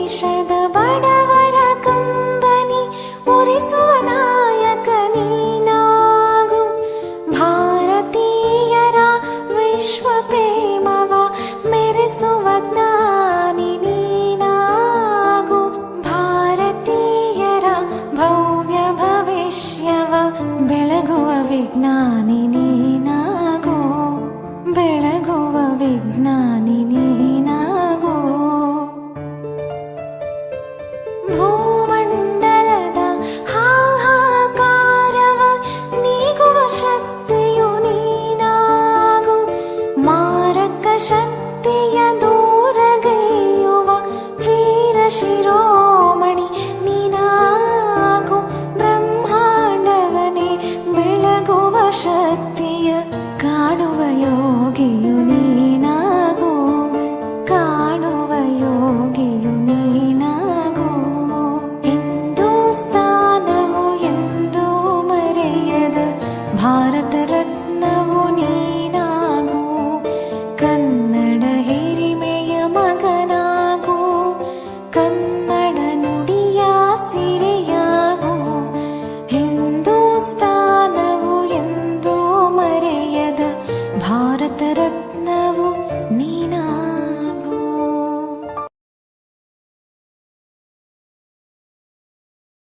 ದೇಶದ ಬಡವರ ಕಂಬನಿ ಉರಿಸುವ ನಾಯಕ ನೀನಾಗು. ಭಾರತೀಯರ ವಿಶ್ವ ಪ್ರೇಮವ ಮೆರೆಸುವ ಜ್ಞಾನಿ ನೀನಾಗು. ಭಾರತೀಯರ ಭವ್ಯ ಭವಿಷ್ಯವ ಬೆಳಗುವ ವಿಜ್ಞಾನಿ ನೀನಾಗು. ಬೆಳಗುವ ವಿಜ್ಞಾನಿ ನೀನಾಗು. ಭೂಮಂಡಲದ ಹಾಹಾಕಾರವ ನೀಗುವ ಶಕ್ತಿಯು ನೀನಾಗು. ಮಾರಕ ಶಕ್ತಿಯ ದೂರಗೈಯುವ ವೀರ ಶಿರೋಮಣಿ ನೀನಾಗು. ಬ್ರಹ್ಮಾಂಡವನೇ ಬೆಳಗುವ ಶಕ್ತಿಯ ಕಾಣುವ ಯೋಗಿಯು ನೀನಾಗು. ಕಾಣುವ ಯೋಗಿಯು ನೀನಾಗು. ಹಿಂದೂಸ್ತಾನವು ಎಂದೂ ಮರೆಯದ ಭಾರತ ರತ್ನವು ನೀನಾಗು. ಕನ್ನಡ ಹಿರಿಮೆಯ ಮಗನಾಗು. ಕನ್ನಡ ನುಡಿಯ ಸಿರಿಯಾಗು. ಹಿಂದೂಸ್ತಾನವು ಎಂದೂ ಮರೆಯದ ಭಾರತ ರತ್ನ